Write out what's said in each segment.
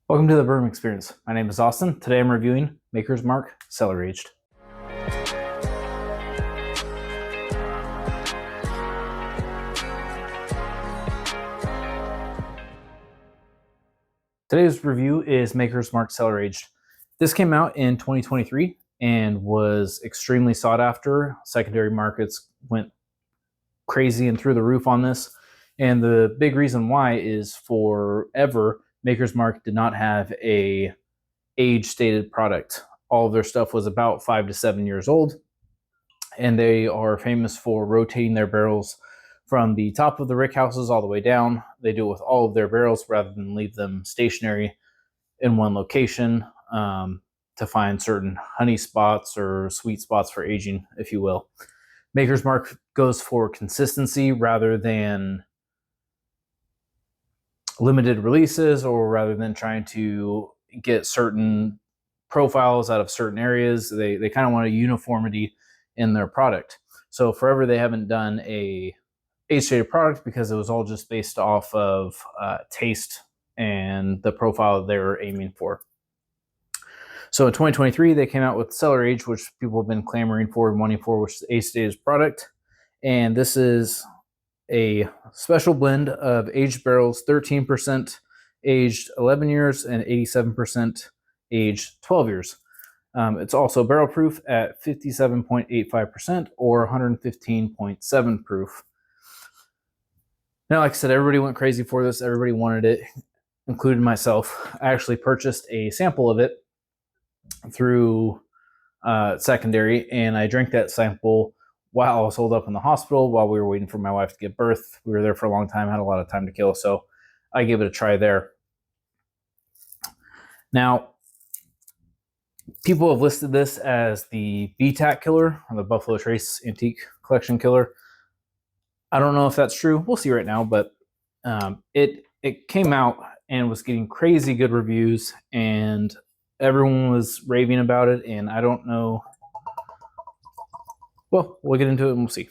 Welcome to the Bourbon Experience. My name is Austin. Today I'm reviewing Makers Mark Cellar Aged. Today's review is Makers Mark Cellar Aged. This came out in 2023 and was extremely sought after. Secondary markets went crazy and through the roof on this. And the big reason why is forever, Makers Mark did not have a age stated product. All of their stuff was about 5 to 7 years old, and they are famous for rotating their barrels from the top of the rick houses all the way down. They do it with all of their barrels rather than leave them stationary in one location to find certain honey spots or sweet spots for aging, if you will. Maker's Mark goes for consistency rather than limited releases, or rather than trying to get certain profiles out of certain areas. They kind of want a uniformity in their product. So forever they haven't done a age-stated product because it was all just based off of taste and the profile they were aiming for. So in 2023, they came out with Cellar Aged, which people have been clamoring for and wanting for, which is the age-stated product. And this is a special blend of aged barrels, 13% aged 11 years and 87% aged 12 years. It's also barrel proof at 57.85% or 115.7 proof. Now, like I said, everybody went crazy for this. Everybody wanted it, including myself. I actually purchased a sample of it through secondary, and I drank that sample while I was holed up in the hospital while we were waiting for my wife to give birth. We were there for a long time, had a lot of time to kill, so I gave it a try there. Now, people have listed this as the BTAC killer, or the Buffalo Trace Antique Collection killer. I don't know if that's true. We'll see right now, but it came out and was getting crazy good reviews, and everyone was raving about it, and I don't know. Well, we'll get into it and we'll see.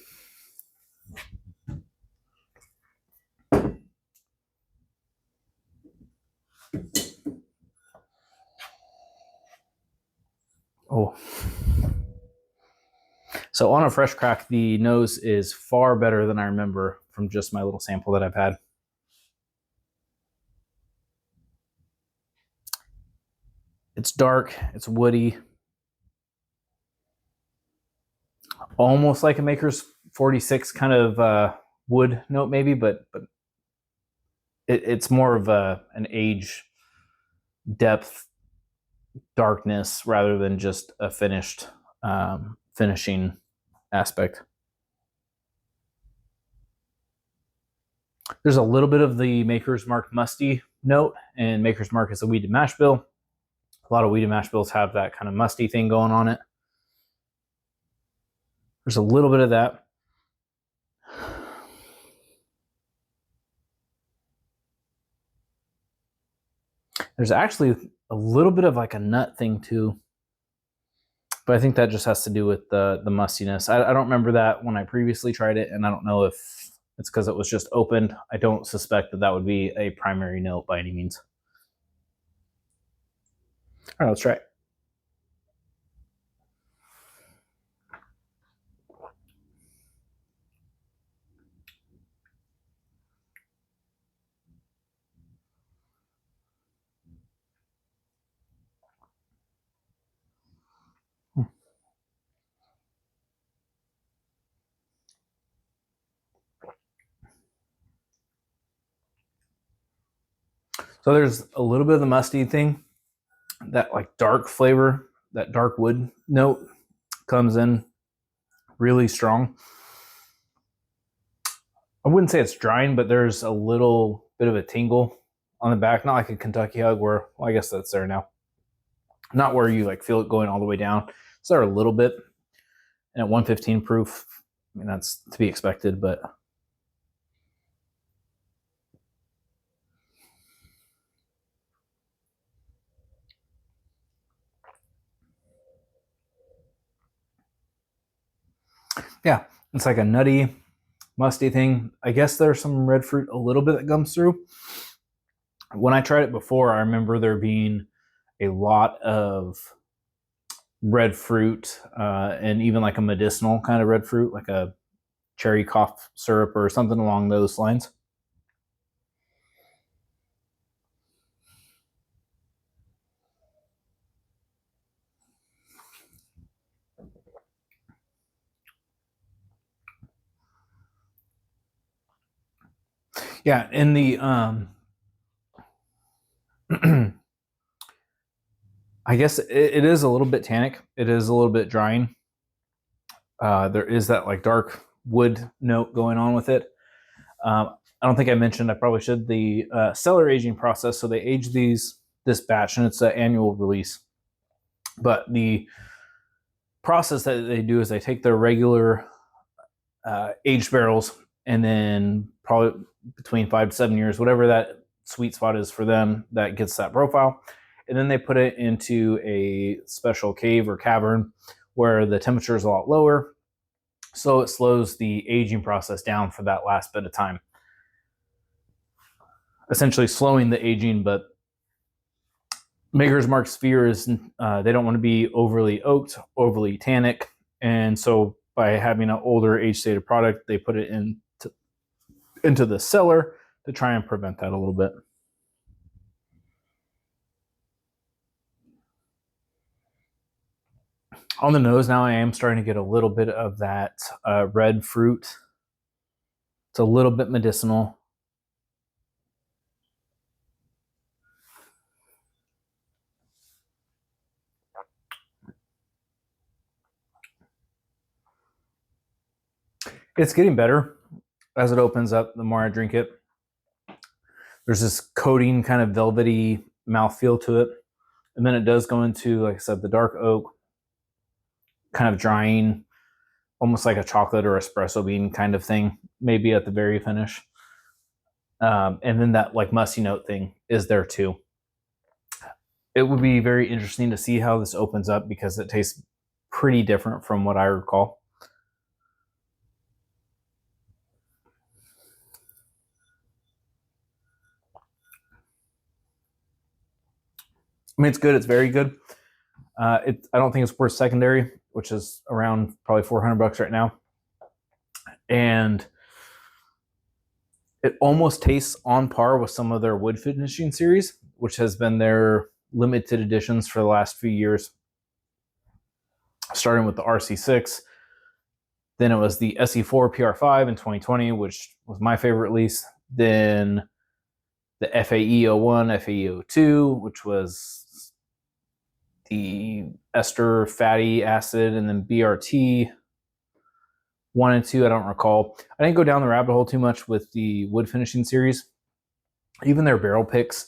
Oh. So on a fresh crack, the nose is far better than I remember from just my little sample that I've had. It's dark, it's woody, almost like a Maker's 46 kind of wood note maybe, but it's more of an age depth darkness rather than just a finished finishing aspect. There's a little bit of the Maker's Mark musty note, and Maker's Mark is a wheated mash bill. A lot of wheated mash bills have that kind of musty thing going on it. There's a little bit of that. There's actually a little bit of like a nut thing too, but I think that just has to do with the mustiness. I don't remember that when I previously tried it, and I don't know if it's because it was just opened. I don't suspect that that would be a primary note by any means. All right, let's try it. So there's a little bit of the musty thing, that like dark flavor, that dark wood note comes in really strong. I wouldn't say it's drying, but there's a little bit of a tingle on the back, not like a Kentucky Hug where, well, I guess that's there now. Not where you like feel it going all the way down. It's there a little bit. And at 115 proof, I mean, that's to be expected, but yeah, it's like a nutty, musty thing. I guess there's some red fruit a little bit that comes through, When I tried it before, I remember there being a lot of red fruit and even like a medicinal kind of red fruit, like a cherry cough syrup or something along those lines. Yeah, in the I guess it is a little bit tannic. It is a little bit drying. There is that like dark wood note going on with it. I don't think I mentioned, I probably should, the cellar aging process. So they age this batch, and it's an annual release. But the process that they do is they take their regular aged barrels, and then probably between 5 to 7 years, whatever that sweet spot is for them, that gets that profile. And then they put it into a special cave or cavern where the temperature is a lot lower. So it slows the aging process down for that last bit of time. Essentially slowing the aging, but Maker's Mark's fear is they don't want to be overly oaked, overly tannic. And so by having an older age stated product, they put it into the cellar to try and prevent that a little bit. On the nose now, I am starting to get a little bit of that red fruit. It's a little bit medicinal. It's getting better as it opens up. The more I drink it, there's this coating kind of velvety mouthfeel to it. And then it does go into, like I said, the dark oak, kind of drying, almost like a chocolate or espresso bean kind of thing, maybe at the very finish. And then that like musty note thing is there too. It would be very interesting to see how this opens up because it tastes pretty different from what I recall. I mean, it's good. It's very good. I don't think it's worth secondary, which is around probably $400 right now. And it almost tastes on par with some of their wood finishing series, which has been their limited editions for the last few years, starting with the RC6. Then it was the SE4 PR5 in 2020, which was my favorite release. Then the FAE01, FAE02, which was the ester fatty acid, and then BRT 1 and 2. I don't recall. I didn't go down the rabbit hole too much with the wood finishing series. Even their barrel picks,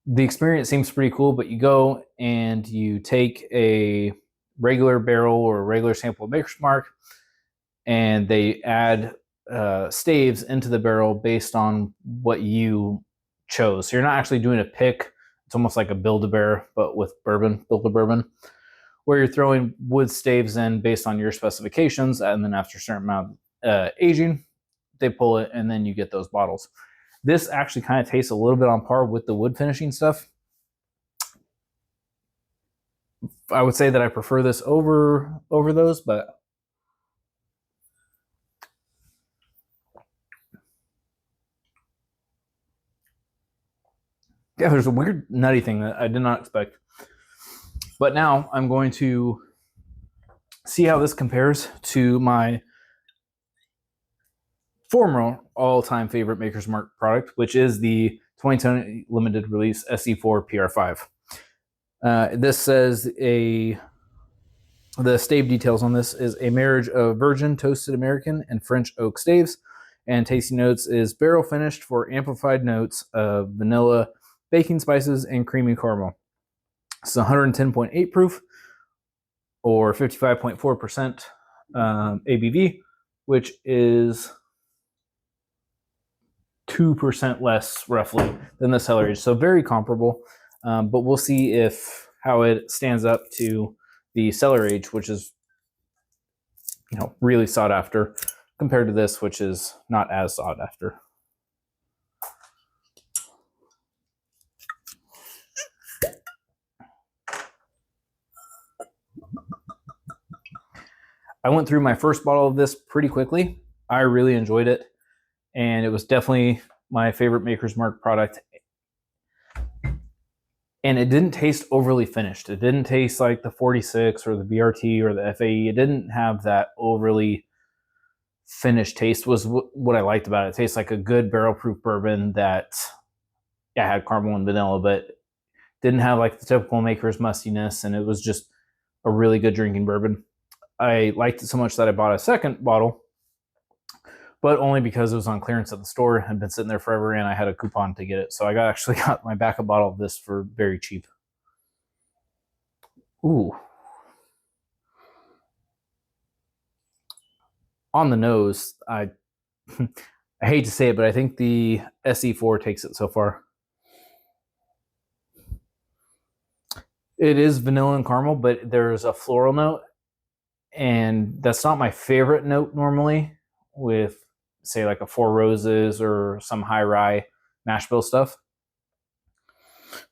the experience seems pretty cool, but you go and you take a regular barrel or a regular sample of Maker's Mark, and they add staves into the barrel based on what you chose. So you're not actually doing a pick. It's almost like a Build-A-Bear, but with bourbon, Build-A-Bourbon, where you're throwing wood staves in based on your specifications, and then after a certain amount of aging, they pull it, and then you get those bottles. This actually kind of tastes a little bit on par with the wood finishing stuff. I would say that I prefer this over those, but yeah, there's a weird nutty thing that I did not expect. But now I'm going to see how this compares to my former all-time favorite Maker's Mark product, which is the 2020 limited release SE4 PR5. This says the stave details on this is a marriage of virgin toasted American and French oak staves, and tasting notes is barrel finished for amplified notes of vanilla, baking spices, and creamy caramel. It's 110.8 proof or 55.4% ABV, which is 2% less roughly than the cellar age. So very comparable, but we'll see how it stands up to the cellar age, which is really sought after, compared to this, which is not as sought after. I went through my first bottle of this pretty quickly. I really enjoyed it, and it was definitely my favorite Maker's Mark product. And it didn't taste overly finished. It didn't taste like the 46 or the BRT or the FAE. It didn't have that overly finished taste, was what I liked about it. It tastes like a good barrel proof bourbon that had caramel and vanilla, but didn't have like the typical Maker's mustiness, and it was just a really good drinking bourbon. I liked it so much that I bought a second bottle, but only because it was on clearance at the store. Had been sitting there forever, and I had a coupon to get it. So I actually got my backup bottle of this for very cheap. Ooh. On the nose, I hate to say it, but I think the SE4 takes it so far. It is vanilla and caramel, but there's a floral note, and that's not my favorite note normally with, say, like a Four Roses or some high rye mash bill stuff.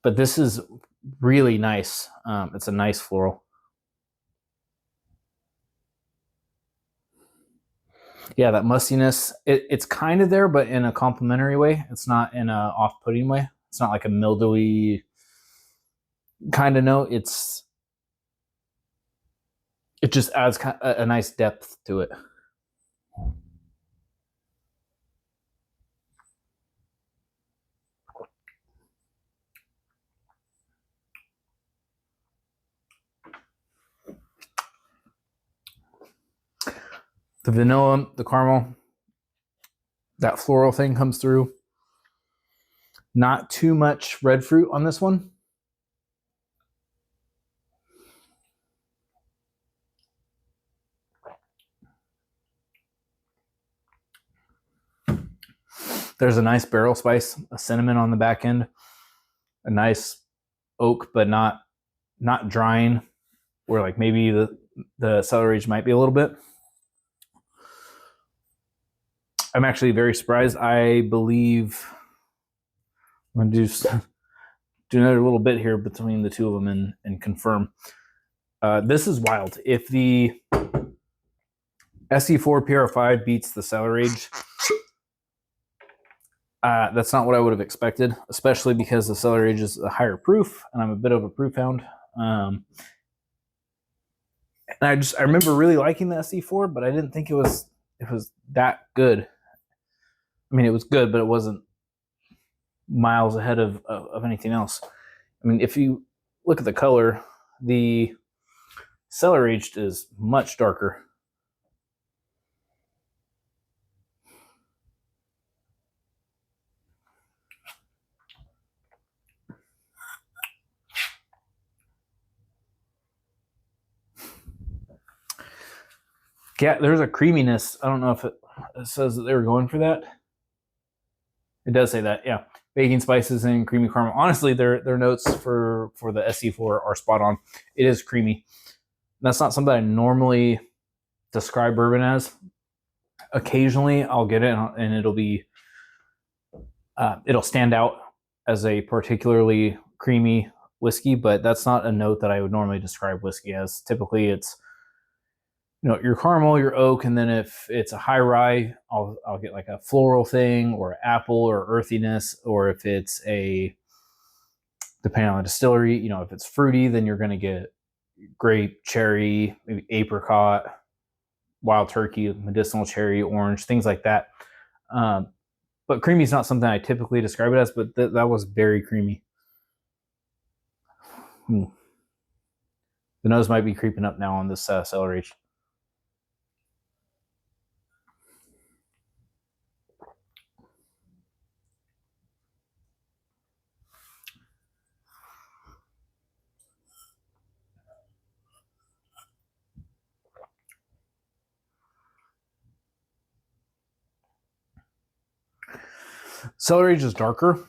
But this is really nice. It's a nice floral. Yeah, that mustiness, it's kind of there, but in a complimentary way. It's not in a off-putting way. It's not like a mildewy kind of note. It just adds a nice depth to it. The vanilla, the caramel, that floral thing comes through. Not too much red fruit on this one. There's a nice barrel spice, a cinnamon on the back end, a nice oak, but not drying, where like maybe the cellar age might be a little bit. I'm actually very surprised. I believe I'm going to do another little bit here between the two of them and confirm. This is wild. If the SE4 PR5 beats the cellar age, that's not what I would have expected, especially because the cellar age is a higher proof, and I'm a bit of a proof hound. And I remember really liking the SE4, but I didn't think it was that good. I mean, it was good, but it wasn't miles ahead of anything else. I mean, if you look at the color, the cellar aged is much darker. Yeah, there's a creaminess. I don't know if it says that they were going for that. It does say that, yeah. Baking spices and creamy caramel. Honestly, their notes for the SE4 are spot on. It is creamy. That's not something I normally describe bourbon as. Occasionally, I'll get it and it'll stand out as a particularly creamy whiskey, but that's not a note that I would normally describe whiskey as. Typically, it's your caramel, your oak, and then if it's a high rye, I'll get like a floral thing or apple or earthiness, or if it's depending on the distillery, if it's fruity, then you're going to get grape, cherry, maybe apricot, wild turkey, medicinal cherry, orange, things like that. But creamy is not something I typically describe it as, but that was very creamy. The nose might be creeping up now on this cellar age. Cellar age is darker.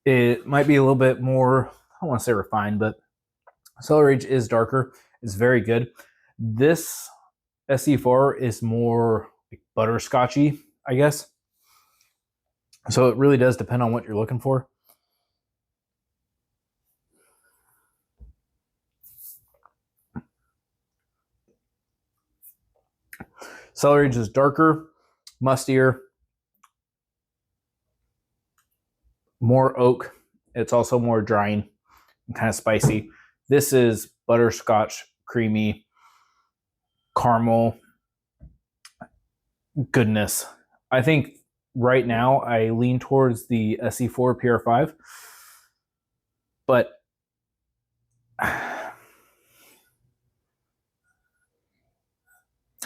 It might be a little bit more, I don't want to say refined, but cellar age is darker. It's very good. This SE4 is more like butterscotchy, I guess. So it really does depend on what you're looking for. Cellar Aged is darker, mustier, more oak. It's also more drying and kind of spicy. This is butterscotch, creamy, caramel goodness. I think right now I lean towards the SE4 PR5, but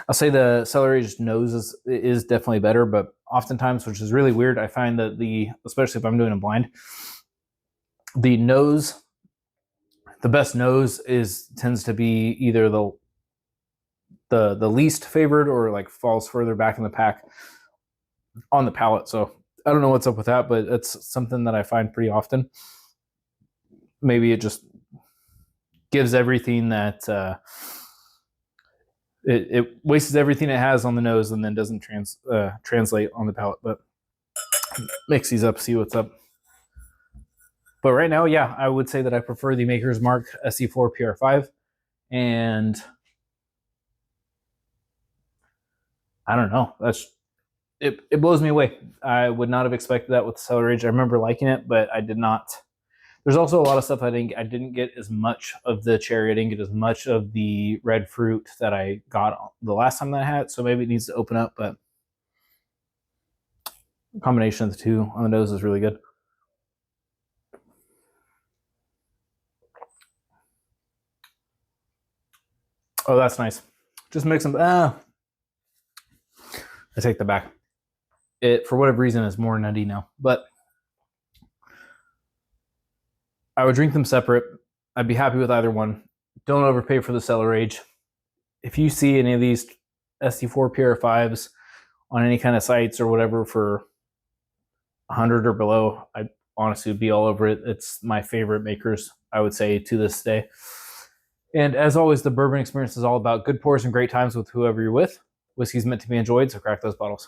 I'll say the Cellar Aged nose is definitely better, but oftentimes, which is really weird, I find that especially if I'm doing a blind, the nose, the best nose tends to be either the least favored or like falls further back in the pack on the palate. So I don't know what's up with that, but it's something that I find pretty often. Maybe it just gives everything that it wastes everything it has on the nose and then doesn't translate on the palate. But mix these up, see what's up. But right now, yeah, I would say that I prefer the Makers Mark SE4 PR5, and I don't know. It blows me away. I would not have expected that with the Cellar Aged. I remember liking it, but I did not. There's also a lot of stuff I didn't get as much of the cherry. I didn't get as much of the red fruit that I got the last time that I had it, so maybe it needs to open up, but the combination of the two on the nose is really good. Oh, that's nice. Just mix them. I take that back. It, for whatever reason, is more nutty now, but I would drink them separate. I'd be happy with either one. Don't overpay for the Cellar Aged. If you see any of these SE4 PR5s on any kind of sites or whatever for 100 or below, I honestly would be all over it. It's my favorite Makers, I would say, to this day. And as always, the bourbon experience is all about good pours and great times with whoever you're with. Whiskey's meant to be enjoyed, so crack those bottles.